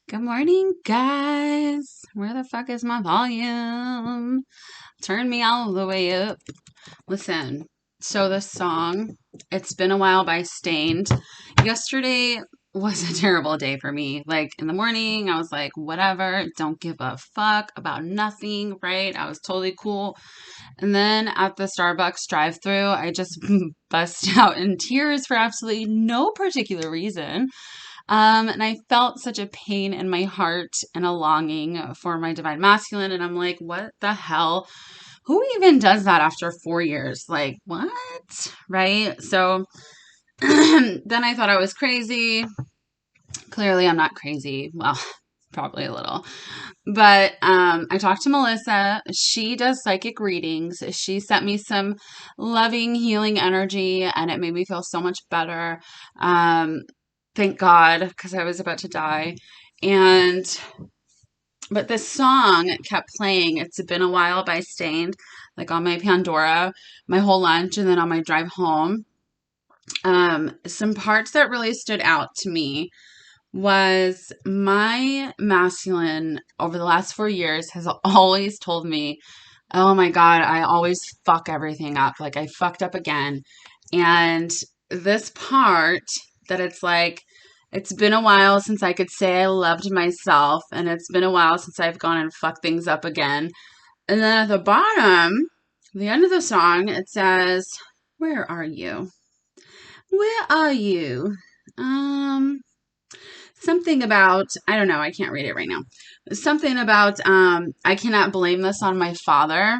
Good morning, guys. Where the fuck is my volume? Turn me all the way up. Listen, so this song, It's Been a While by Stained. Yesterday was a terrible day for me. Like in the morning, I was like, whatever, don't give a fuck about nothing, right? I was totally cool. And then at the Starbucks drive-thru, I just bust out in tears for absolutely no particular reason. And I felt such a pain in my heart and a longing for my divine masculine. And I'm like, what the hell? Who even does that after 4 years? Like, what? Right? So then I thought I was crazy. Clearly, I'm not crazy. Well, probably a little. But I talked to Melissa. She does psychic readings. She sent me some loving, healing energy, and it made me feel so much better. Thank God, because I was about to die. But this song kept playing. It's Been a While by Stained, like on my Pandora, my whole lunch, and then on my drive home. Some parts that really stood out to me was my masculine over the last 4 years has always told me, oh my God, I always fuck everything up. Like I fucked up again. And this part that it's like, it's been a while since I could say I loved myself, and it's been a while since I've gone and fucked things up again. And then at the bottom, the end of the song, it says, where are you? Where are you? Something about, I don't know, I can't read it right now. Something about, I cannot blame this on my father.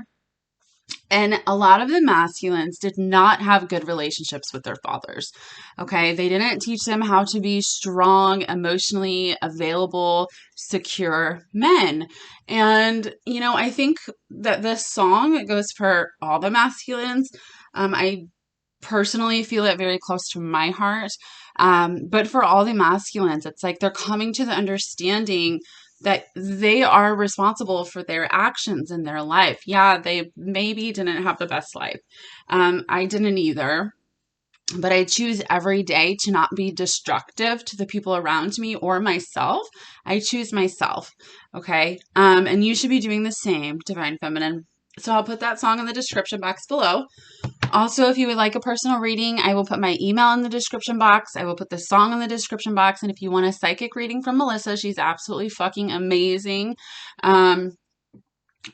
And a lot of the masculines did not have good relationships with their fathers. Okay. They didn't teach them how to be strong, emotionally available, secure men. And, I think that this song goes for all the masculines. I personally feel it very close to my heart. But for all the masculines, it's like they're coming to the understanding that they are responsible for their actions in their life. Yeah, they maybe didn't have the best life. I didn't either. But I choose every day to not be destructive to the people around me or myself. I choose myself. Okay. And you should be doing the same, Divine Feminine. So I'll put that song in the description box below. Also, if you would like a personal reading, I will put my email in the description box. I will put the song in the description box. And if you want a psychic reading from Melissa, she's absolutely fucking amazing.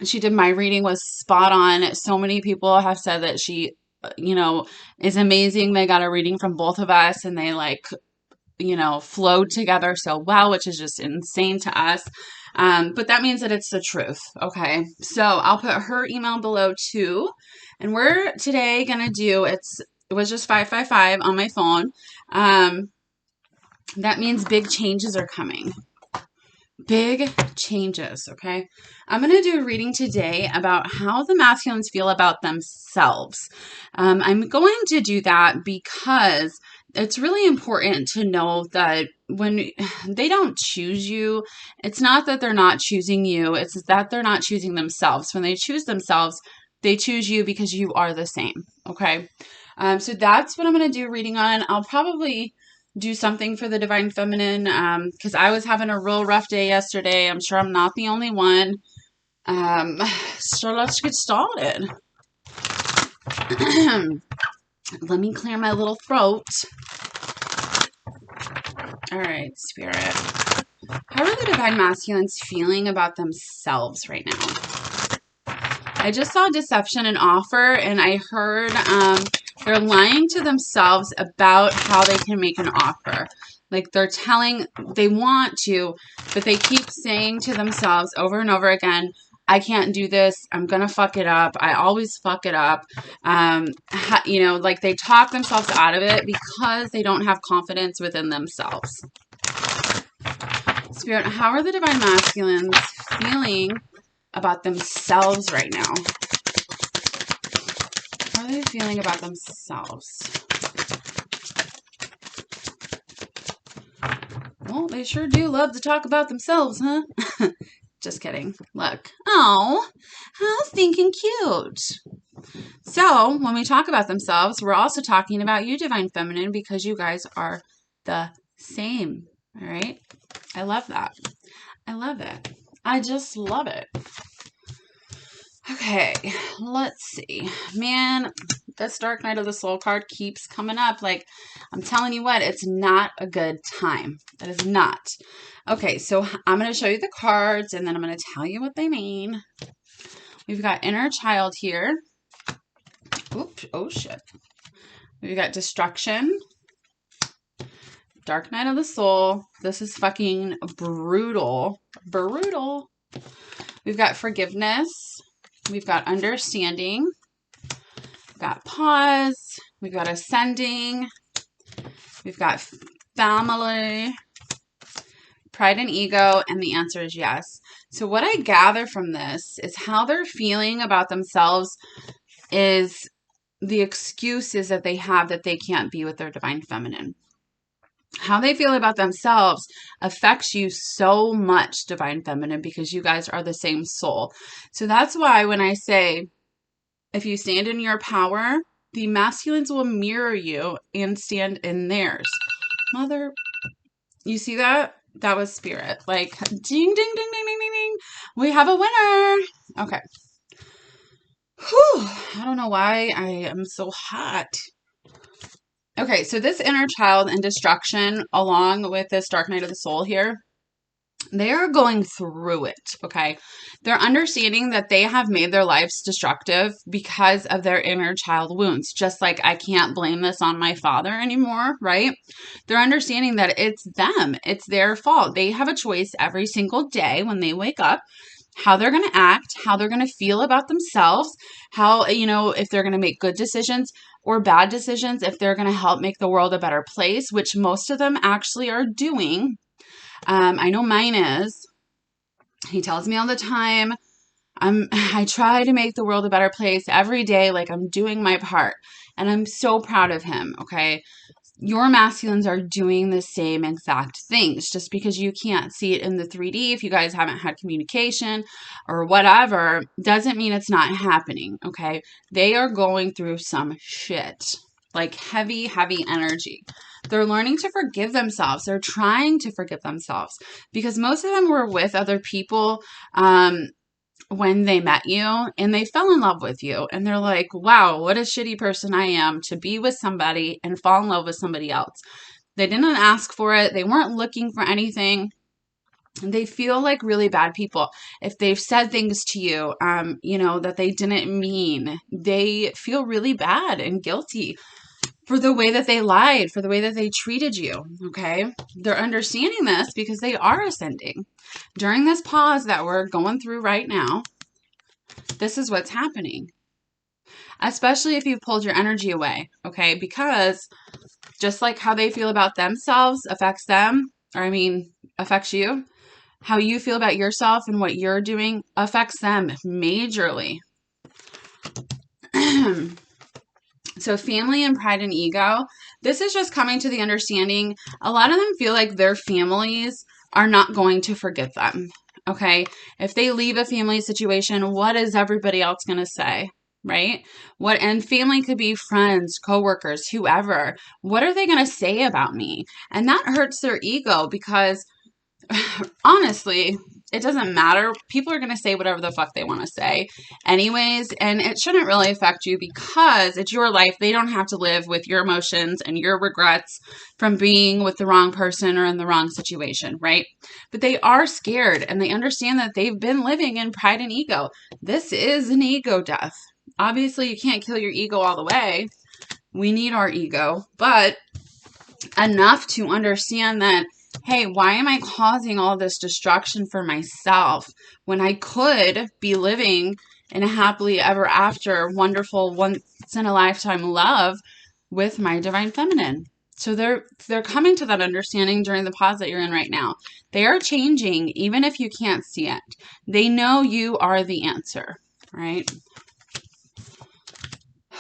She did my reading, was spot on. So many people have said that she, is amazing. They got a reading from both of us and they flowed together so well, which is just insane to us. But that means that it's the truth. Okay. So I'll put her email below too. And we're today going to do, it was just 555 on my phone. That means big changes are coming. Big changes. Okay. I'm going to do a reading today about how the masculines feel about themselves. I'm going to do that because it's really important to know that when they don't choose you, it's not that they're not choosing you. It's that they're not choosing themselves. When they choose themselves, they choose you because you are the same. Okay. So that's what I'm going to do a reading on. I'll probably do something for the Divine Feminine because I was having a real rough day yesterday. I'm sure I'm not the only one. So let's get started. Let me clear my little throat. All right, Spirit. How are the Divine Masculines feeling about themselves right now? I just saw deception and offer, and I heard they're lying to themselves about how they can make an offer. Like they're telling, they want to, but they keep saying to themselves over and over again, I can't do this. I'm going to fuck it up. I always fuck it up. Like they talk themselves out of it because they don't have confidence within themselves. Spirit, how are the Divine Masculines feeling about themselves right now? How are they feeling about themselves? Well, they sure do love to talk about themselves, huh? Just kidding. Look. Oh, how stinking cute. So, when we talk about themselves, we're also talking about you, Divine Feminine, because you guys are the same. All right? I love that. I love it. I just love it. Okay, let's see. Man, this Dark Night of the Soul card keeps coming up. Like, I'm telling you what, it's not a good time. It is not. Okay, so I'm going to show you the cards, and then I'm going to tell you what they mean. We've got Inner Child here. Oops, oh shit. We've got Destruction. Dark Night of the Soul. This is fucking brutal. Brutal. We've got Forgiveness. We've got Understanding. We've got Pause. We've got Ascending. We've got Family. Pride and Ego. And the answer is yes. So what I gather from this is how they're feeling about themselves is the excuses that they have that they can't be with their divine feminine. How they feel about themselves affects you so much, divine feminine, because you guys are the same soul. So that's why when I say, if you stand in your power, the masculines will mirror you and stand in theirs. Mother, you see that? That was spirit. Like, ding, ding, ding, ding, ding, ding, ding. We have a winner. Okay. Whew. I don't know why I am so hot. Okay, so this Inner Child and Destruction, along with this Dark Night of the Soul here, they are going through it, okay? They're understanding that they have made their lives destructive because of their inner child wounds. Just like I can't blame this on my father anymore, right? They're understanding that it's them. It's their fault. They have a choice every single day when they wake up, how they're going to act, how they're going to feel about themselves, how, you know, if they're going to make good decisions or bad decisions, if they're going to help make the world a better place, which most of them actually are doing. I know mine is. He tells me all the time, I try to make the world a better place every day, like I'm doing my part. And I'm so proud of him, okay? Your masculines are doing the same exact things. Just because you can't see it in the 3D, if you guys haven't had communication or whatever, doesn't mean it's not happening, okay? They are going through some shit. Like heavy, heavy energy. They're learning to forgive themselves. They're trying to forgive themselves because most of them were with other people when they met you and they fell in love with you. And they're like, wow, what a shitty person I am to be with somebody and fall in love with somebody else. They didn't ask for it. They weren't looking for anything. They feel like really bad people. If they've said things to you, you know, that they didn't mean, they feel really bad and guilty for the way that they lied, for the way that they treated you, okay? They're understanding this because they are ascending. During this pause that we're going through right now, this is what's happening. Especially if you've pulled your energy away, okay? Because just like how they feel about themselves affects them, or affects you, how you feel about yourself and what you're doing affects them majorly. So family and pride and ego, this is just coming to the understanding. A lot of them feel like their families are not going to forgive them, okay? If they leave a family situation, what is everybody else going to say, right? And family could be friends, coworkers, whoever. What are they going to say about me? And that hurts their ego because honestly, it doesn't matter. People are going to say whatever the fuck they want to say anyways, and it shouldn't really affect you because it's your life. They don't have to live with your emotions and your regrets from being with the wrong person or in the wrong situation, right? But they are scared and they understand that they've been living in pride and ego. This is an ego death. Obviously, you can't kill your ego all the way. We need our ego, but enough to understand that, hey, why am I causing all this destruction for myself when I could be living in a happily ever after, wonderful, once in a lifetime love with my divine feminine? So they're coming to that understanding during the pause that you're in right now. They are changing, even if you can't see it. They know you are the answer, right?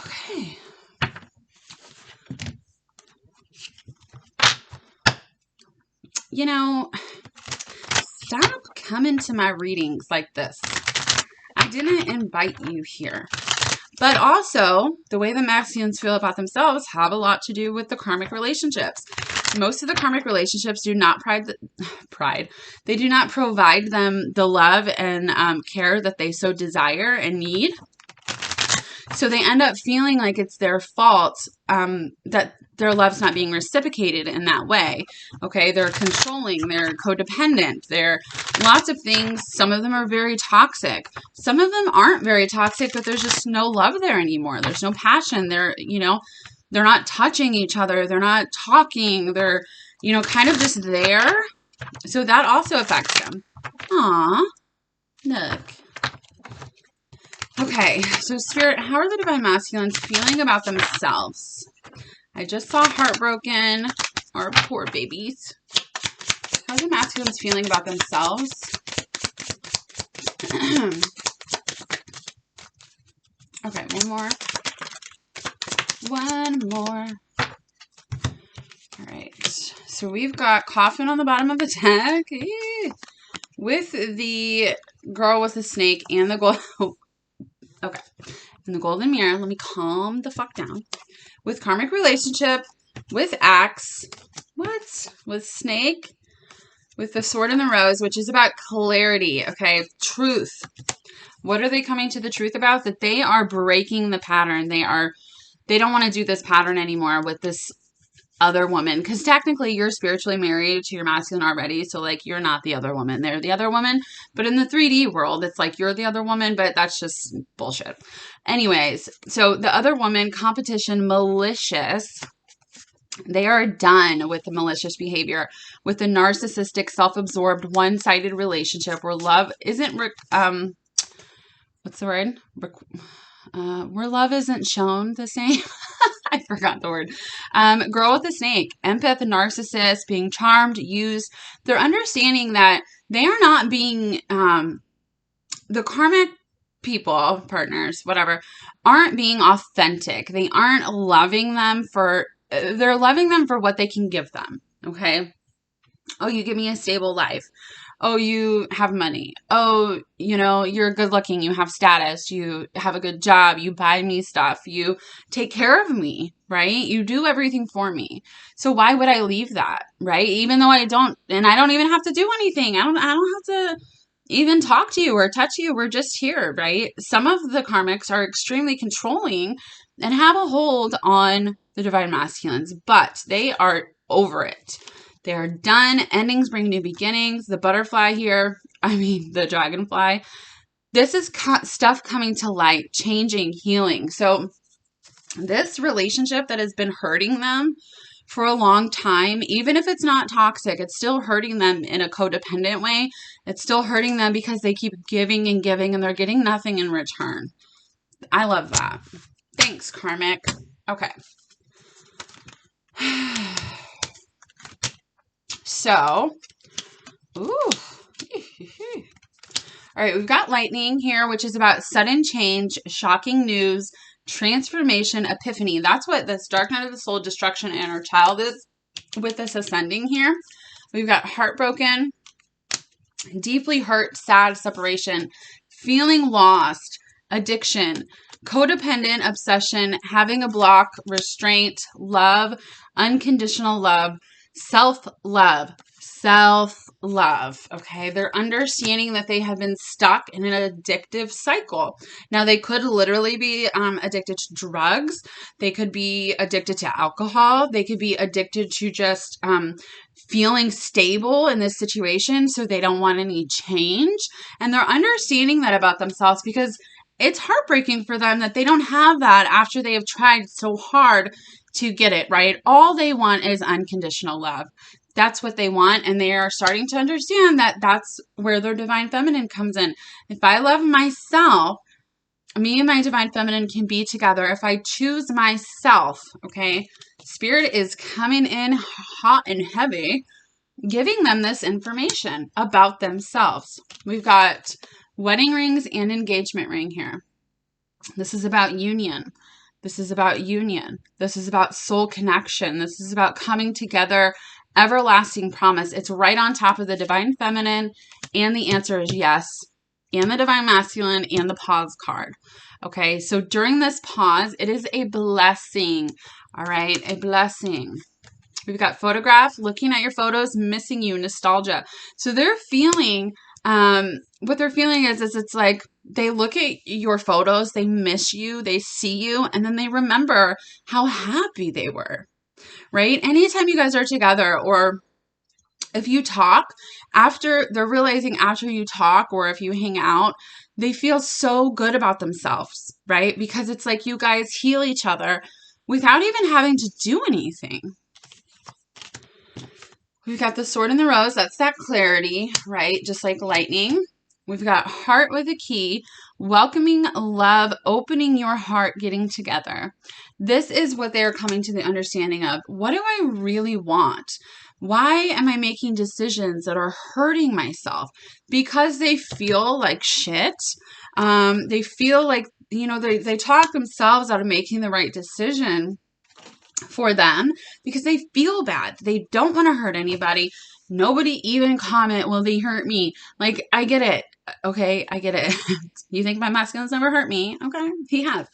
Okay. You know, stop coming to my readings like this. I didn't invite you here. But also, the way the masculines feel about themselves have a lot to do with the karmic relationships. Most of the karmic relationships do not they do not provide them the love and care that they so desire and need. So they end up feeling like it's their fault that their love's not being reciprocated in that way. Okay, they're controlling, they're codependent, they're lots of things. Some of them are very toxic. Some of them aren't very toxic, but there's just no love there anymore. There's no passion. They're not touching each other. They're not talking. They're, kind of just there. So that also affects them. Aw, look. Okay, so Spirit, how are the Divine Masculines feeling about themselves? I just saw heartbroken, or poor babies. How are the Masculines feeling about themselves? Okay, one more. All right, so we've got Coffin on the bottom of the deck with the girl with the snake and the gold. Okay, and the golden mirror. Let me calm the fuck down. With karmic relationship, with axe, with snake, with the sword and the rose, which is about clarity. Okay, truth. What are they coming to the truth about? That they are breaking the pattern. They don't want to do this pattern anymore with this other woman, because technically you're spiritually married to your masculine already, so like you're not the other woman, they're the other woman. But in the 3D world, it's like you're the other woman, but that's just bullshit. Anyways, so the other woman, competition, malicious, they are done with the malicious behavior, with the narcissistic, self-absorbed, one-sided relationship where love isn't what's the word? Where love isn't shown the same. I forgot the word. Girl with the snake, empath, narcissist, being charmed, used. They're understanding that they are not being, the karmic people, partners, whatever, aren't being authentic. They aren't loving them they're loving them for what they can give them. Okay. Oh, you give me a stable life. Oh, you have money. Oh, you're good looking. You have status. You have a good job. You buy me stuff. You take care of me, right? You do everything for me. So why would I leave that, right? Even though I don't even have to do anything. I don't have to even talk to you or touch you. We're just here, right? Some of the karmics are extremely controlling and have a hold on the Divine Masculines, but they are over it. They are done. Endings bring new beginnings. The butterfly here, the dragonfly. This is stuff coming to light, changing, healing. So this relationship that has been hurting them for a long time, even if it's not toxic, it's still hurting them in a codependent way. It's still hurting them because they keep giving and giving and they're getting nothing in return. I love that. Thanks, Karmic. Okay. So, ooh. All right, we've got lightning here, which is about sudden change, shocking news, transformation, epiphany. That's what this dark night of the soul, destruction, and our child is with this ascending here. We've got heartbroken, deeply hurt, sad, separation, feeling lost, addiction, codependent, obsession, having a block, restraint, love, unconditional love, self-love. Okay, they're understanding that they have been stuck in an addictive cycle. Now, they could literally be addicted to drugs. They could be addicted to alcohol. They could be addicted to just feeling stable in this situation, so they don't want any change. And they're understanding that about themselves because it's heartbreaking for them that they don't have that after they have tried so hard to get it, right? All they want is unconditional love. That's what they want, and they are starting to understand that that's where their divine feminine comes in. If I love myself, me and my divine feminine can be together. If I choose myself, okay, Spirit is coming in hot and heavy, giving them this information about themselves. We've got wedding rings and engagement ring here. This is about union. This is about union. This is about soul connection. This is about coming together, everlasting promise. It's right on top of the divine feminine, and the answer is yes, and the divine masculine, and the pause card. Okay, so during this pause, it is a blessing. All right, a blessing. We've got photograph, looking at your photos, missing you, nostalgia. So they're feeling, what they're feeling is it's like they look at your photos, they miss you, they see you, and then they remember how happy they were, right? Anytime you guys are together, or if you talk, after they're realizing after you talk, or if you hang out, they feel so good about themselves, right? Because it's like you guys heal each other without even having to do anything. We've got the sword and the rose. That's that clarity, right? Just like lightning. We've got heart with a key, welcoming love, opening your heart, getting together. This is what they're coming to the understanding of. What do I really want? Why am I making decisions that are hurting myself? Because they feel like shit. They feel like, they talk themselves out of making the right decision for them because they feel bad. They don't want to hurt anybody. Nobody even comment, will they hurt me? Like, I get it. Okay, I get it. You think my masculine's never hurt me? Okay, he has.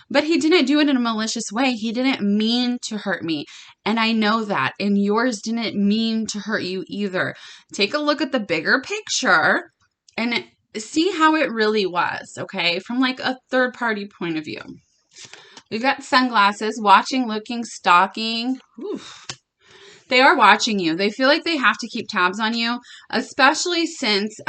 But he didn't do it in a malicious way. He didn't mean to hurt me. And I know that. And yours didn't mean to hurt you either. Take a look at the bigger picture and see how it really was, okay? From like a third party point of view. We've got sunglasses, watching, looking, stalking. Oof. They are watching you. They feel like they have to keep tabs on you, especially since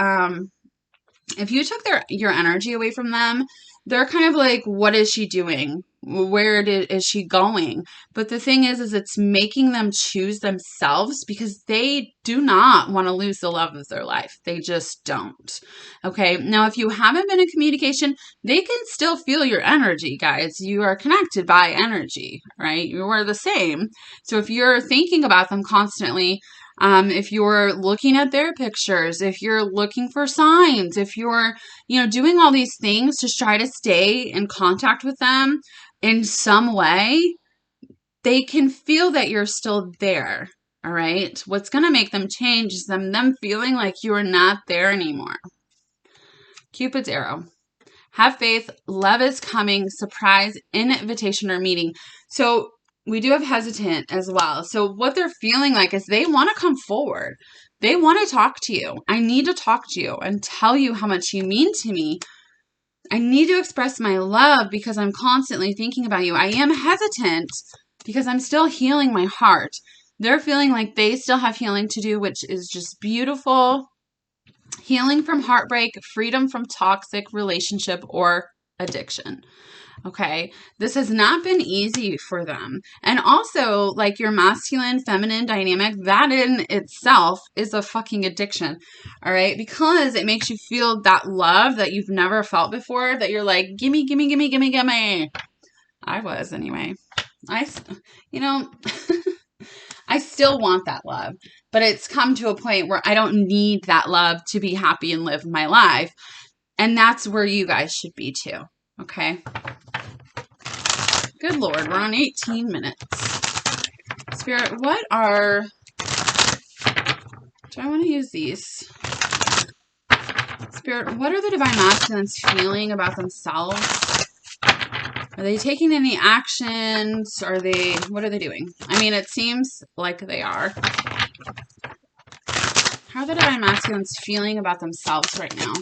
if you took your energy away from them, they're kind of like, what is she doing? Where is she going? But the thing is it's making them choose themselves because they do not want to lose the love of their life. They just don't. Okay. Now, if you haven't been in communication, they can still feel your energy, guys. You are connected by energy, right? You are the same. So if you're thinking about them constantly, if you're looking at their pictures, if you're looking for signs, if you're, doing all these things to try to stay in contact with them in some way, they can feel that you're still there. All right. What's going to make them change is them feeling like you are not there anymore. Cupid's arrow. Have faith. Love is coming. Surprise, invitation, or meeting. So we do have hesitant as well. So what they're feeling like is they want to come forward. They want to talk to you. I need to talk to you and tell you how much you mean to me. I need to express my love because I'm constantly thinking about you. I am hesitant because I'm still healing my heart. They're feeling like they still have healing to do, which is just beautiful. Healing from heartbreak, freedom from toxic relationship or addiction. Okay, this has not been easy for them. And also, like your masculine, feminine dynamic, that in itself is a fucking addiction. All right, because it makes you feel that love that you've never felt before, that you're like, gimme, gimme, gimme, gimme, gimme. I was anyway. I still want that love, but it's come to a point where I don't need that love to be happy and live my life. And that's where you guys should be too. Okay. Good Lord, we're on 18 minutes. Spirit, do I want to use these? Spirit, what are the divine masculines feeling about themselves? Are they taking any actions? What are they doing? I mean, it seems like they are. How are the divine masculines feeling about themselves right now?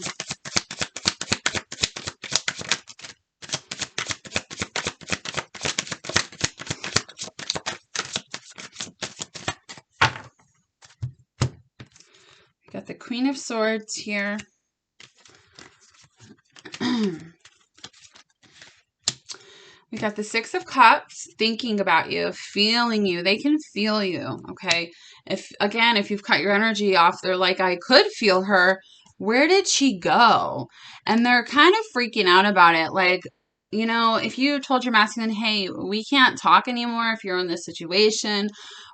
Got the Queen of Swords here. We got the Six of Cups, thinking about you, feeling you. They can feel you, okay? If you've cut your energy off, they're like, I could feel her. Where did she go? And they're kind of freaking out about it. Like, if you told your masculine, hey, we can't talk anymore if you're in this situation,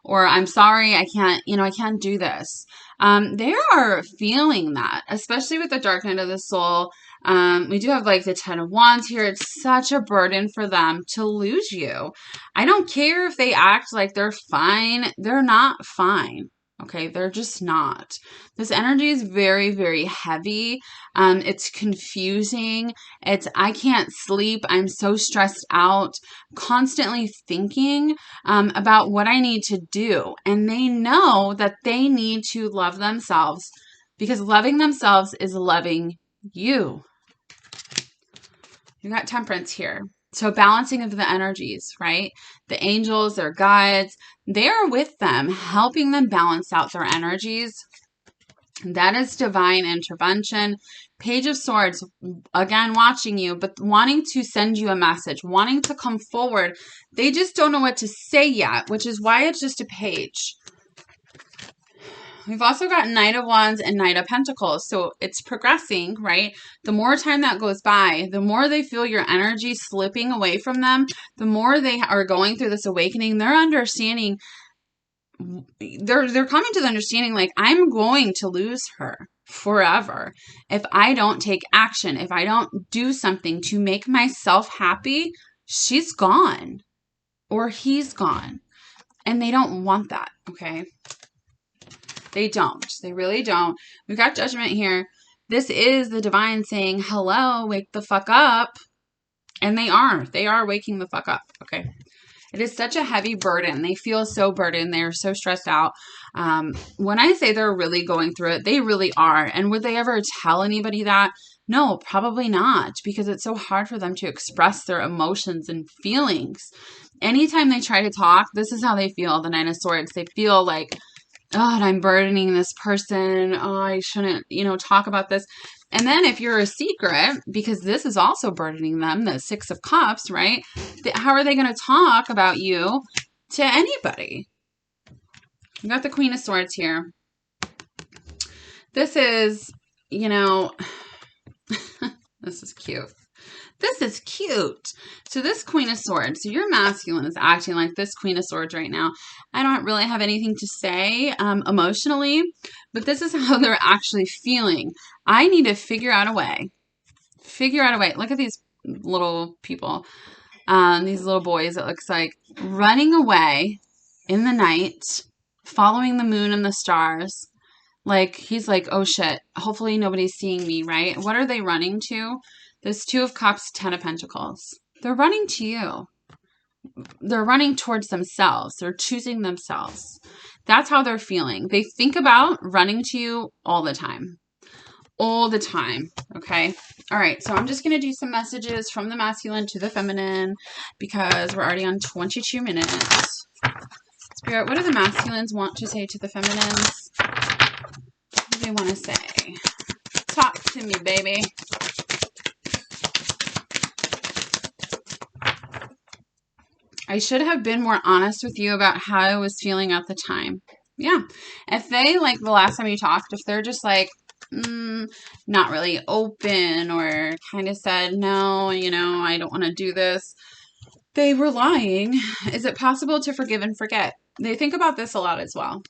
or I'm sorry, I can't do this. They are feeling that, especially with the dark night of the soul. We do have like the 10 of Wands here. It's such a burden for them to lose you. I don't care if they act like they're fine. They're not fine. Okay, they're just not. This energy is very, very heavy. It's confusing. I can't sleep. I'm so stressed out, constantly thinking about what I need to do. And they know that they need to love themselves because loving themselves is loving you. You got Temperance here. So balancing of the energies, right? The angels, their guides, they are with them, helping them balance out their energies. That is divine intervention. Page of Swords, again, watching you, but wanting to send you a message, wanting to come forward. They just don't know what to say yet, which is why it's just a page. We've also got Knight of Wands and Knight of Pentacles. So it's progressing, right? The more time that goes by, the more they feel your energy slipping away from them, the more they are going through this awakening. They're understanding, they're coming to the understanding, like, I'm going to lose her forever if I don't take action, if I don't do something to make myself happy. She's gone or he's gone. And they don't want that, okay? They don't. They really don't. We've got Judgment here. This is the divine saying, hello, wake the fuck up. And they are. They are waking the fuck up. Okay. It is such a heavy burden. They feel so burdened. They're so stressed out. When I say they're really going through it, they really are. And would they ever tell anybody that? No, probably not. Because it's so hard for them to express their emotions and feelings. Anytime they try to talk, this is how they feel. The Nine of Swords. They feel like, oh, I'm burdening this person. Oh, I shouldn't, talk about this. And then if you're a secret, because this is also burdening them, the Six of Cups, right? How are they going to talk about you to anybody? You got the Queen of Swords here. This is, this is cute. This is cute. So this Queen of Swords, so your masculine is acting like this Queen of Swords right now. I don't really have anything to say emotionally, but this is how they're actually feeling. I need to figure out a way. Look at these little people, these little boys, it looks like, running away in the night, following the moon and the stars. Like, he's like, oh shit, hopefully nobody's seeing me, right? What are they running to? This Two of Cups, Ten of Pentacles. They're running to you. They're running towards themselves. They're choosing themselves. That's how they're feeling. They think about running to you all the time. All the time. Okay? All right. So I'm just going to do some messages from the masculine to the feminine because we're already on 22 minutes. Spirit, what do the masculines want to say to the feminines? What do they want to say? Talk to me, baby. I should have been more honest with you about how I was feeling at the time. Yeah. If they, like the last time you talked, if they're just like, not really open or kind of said, no, I don't want to do this, they were lying. Is it possible to forgive and forget? They think about this a lot as well.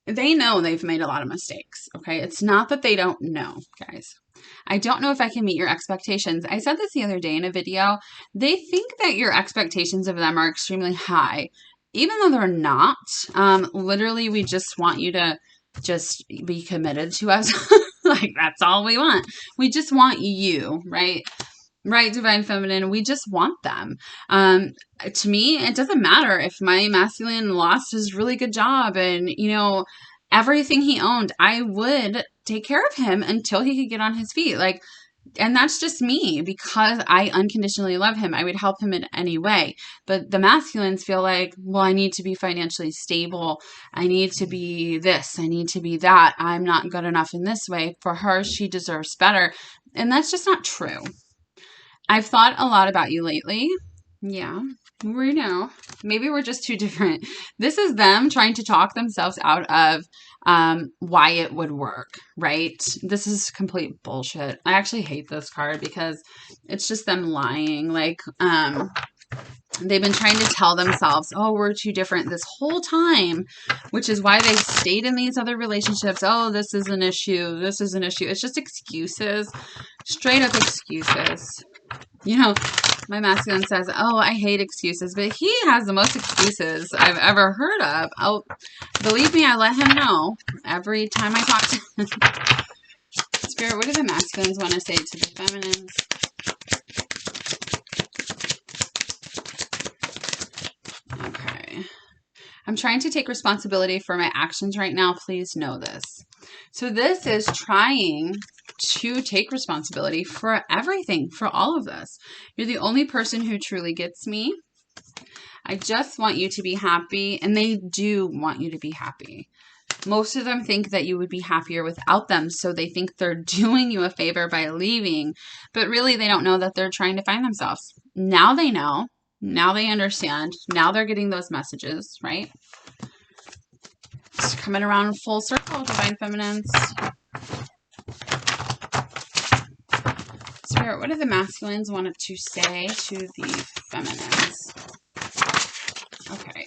They know they've made a lot of mistakes, okay? It's not that they don't know, guys. I don't know if I can meet your expectations. I said this the other day in a video. They think that your expectations of them are extremely high, even though they're not. Literally, we just want you to just be committed to us. Like, that's all we want. We just want you, right? Right, Divine Feminine, we just want them. To me, it doesn't matter if my masculine lost his really good job and, everything he owned. I would take care of him until he could get on his feet. Like, and that's just me because I unconditionally love him. I would help him in any way. But the masculines feel like, well, I need to be financially stable. I need to be this. I need to be that. I'm not good enough in this way. For her, she deserves better. And that's just not true. I've thought a lot about you lately. Yeah, we know. Maybe we're just too different. This is them trying to talk themselves out of why it would work, right? This is complete bullshit. I actually hate this card because it's just them lying. Like, they've been trying to tell themselves, oh, we're too different this whole time, which is why they stayed in these other relationships. Oh, this is an issue. This is an issue. It's just excuses. Straight up excuses. You know, my masculine says, oh, I hate excuses, but he has the most excuses I've ever heard of. Oh, believe me, I let him know every time I talk to him. Spirit, what do the masculines want to say to the feminines? Okay. I'm trying to take responsibility for my actions right now. Please know this. So this is trying to take responsibility for everything, for all of this. You're the only person who truly gets me. I just want you to be happy, and they do want you to be happy. Most of them think that you would be happier without them, so they think they're doing you a favor by leaving, but really they don't know that they're trying to find themselves. Now they know. Now they understand. Now they're getting those messages, right? It's coming around full circle, Divine Feminines. Spirit, what do the masculines want to say to the feminines? Okay.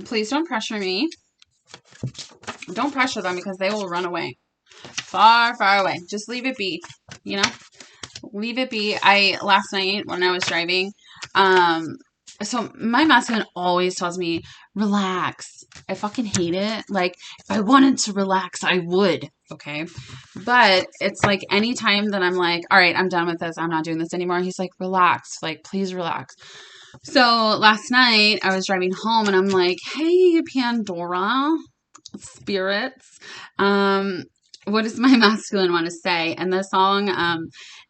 Please don't pressure me. Don't pressure them because they will run away. Far, far away. Just leave it be. You know? Leave it be. Last night when I was driving, so my masculine always tells me, relax. I fucking hate it. Like, if I wanted to relax, I would. Okay. But it's like anytime that I'm like, all right, I'm done with this. I'm not doing this anymore. He's like, relax. Like, please relax. So last night I was driving home and I'm like, hey, Pandora spirits. What does my masculine want to say? And the song,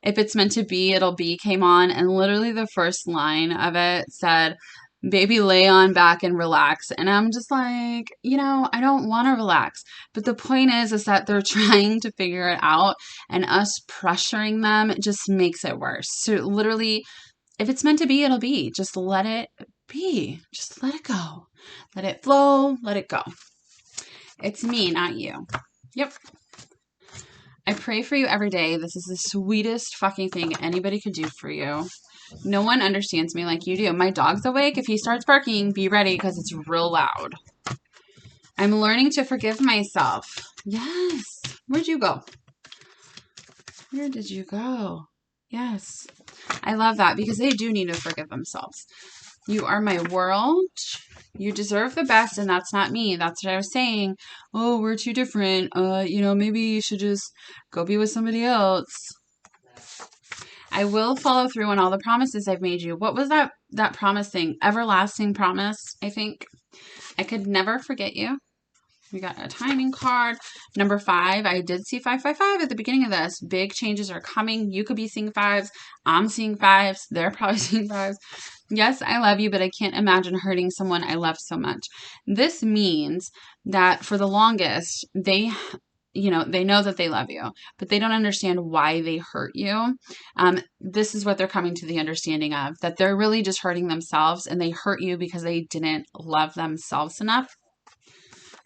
If It's Meant to Be, It'll Be, came on, and literally the first line of it said, baby, lay on back and relax. And I'm just like, you know, I don't want to relax. But the point is that they're trying to figure it out, and us pressuring them just makes it worse. So literally, if it's meant to be, it'll be. Just let it be. Just let it go. Let it flow. Let it go. It's me, not you. Yep. I pray for you every day. This is the sweetest fucking thing anybody could do for you. No one understands me like you do. My dog's awake. If he starts barking, be ready because it's real loud. I'm learning to forgive myself. Yes. Where'd you go? Where did you go? Yes. I love that because they do need to forgive themselves. You are my world. You deserve the best, and that's not me. That's what I was saying. Oh, we're too different. You know, maybe you should just go be with somebody else. I will follow through on all the promises I've made you. What was that promise thing? Everlasting promise, I think. I could never forget you. We got a timing card. Number 5. I did see 555 at the beginning of this. Big changes are coming. You could be seeing 5s. I'm seeing 5s. They're probably seeing 5s. Yes, I love you, but I can't imagine hurting someone I love so much. This means that for the longest, they know that they love you, but they don't understand why they hurt you. This is what they're coming to the understanding of, that they're really just hurting themselves, and they hurt you because they didn't love themselves enough.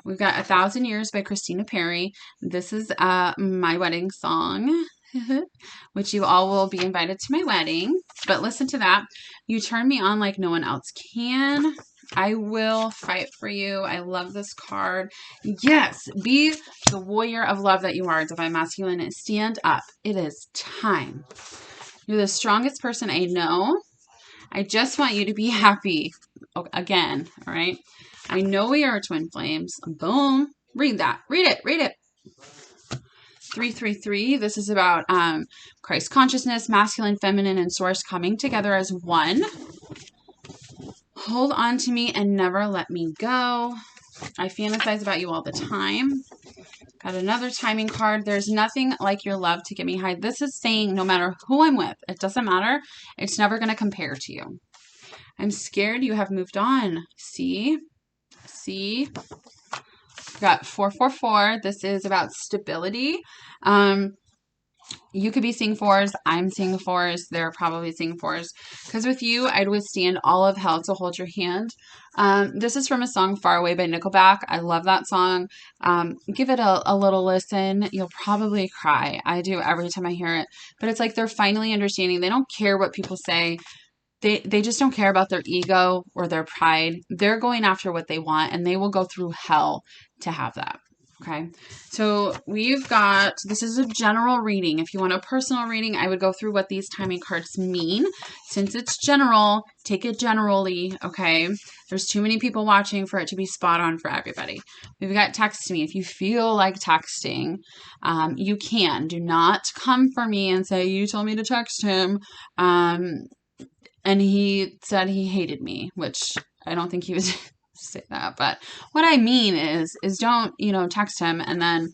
We've got 1,000 Years by Christina Perri. This is my wedding song, which you all will be invited to my wedding. But listen to that. You turn me on like no one else can. I will fight for you. I love this card. Yes, be the warrior of love that you are, Divine Masculine. Stand up. It is time. You're the strongest person I know. I just want you to be happy. Again, all right? I know we are twin flames. Boom. Read that. Read it. 333. This is about Christ consciousness, masculine, feminine, and source coming together as one. Hold on to me and never let me go. I fantasize about you all the time. Got another timing card. There's nothing like your love to get me high. This is saying no matter who I'm with, it doesn't matter. It's never going to compare to you. I'm scared you have moved on. See? Got 444. This is about stability. You could be seeing 4s. I'm seeing 4s. They're probably seeing 4s. Because with you, I'd withstand all of hell to hold your hand. This is from a song, Far Away by Nickelback. I love that song. Give it a little listen. You'll probably cry. I do every time I hear it. But it's like they're finally understanding. They don't care what people say. They just don't care about their ego or their pride. They're going after what they want, and they will go through hell to have that. Okay, so we've got, this is a general reading. If you want a personal reading, I would go through what these timing cards mean. Since it's general, take it generally, okay? There's too many people watching for it to be spot on for everybody. We've got text me. If you feel like texting, you can. Do not come for me and say, you told me to text him, and he said he hated me, which I don't think he was say that, but what I mean is don't, text him and then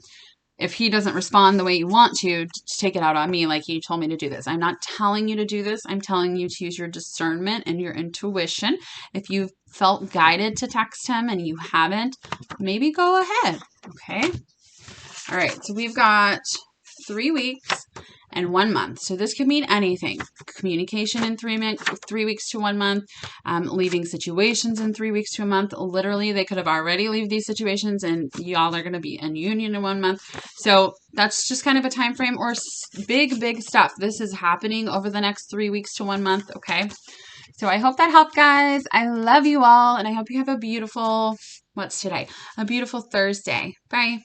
if he doesn't respond the way you want to take it out on me like you told me to do this. I'm not telling you to do this. I'm telling you to use your discernment and your intuition. If you've felt guided to text him and you haven't, maybe go ahead. Okay. All right. So we've got 3 weeks and 1 month. So this could mean anything. Communication in 3 weeks to 1 month, leaving situations in 3 weeks to a month. Literally, they could have already leave these situations and y'all are going to be in union in 1 month. So that's just kind of a time frame or big stuff. This is happening over the next 3 weeks to 1 month. Okay. So I hope that helped, guys. I love you all and I hope you have a beautiful, what's today? A beautiful Thursday. Bye.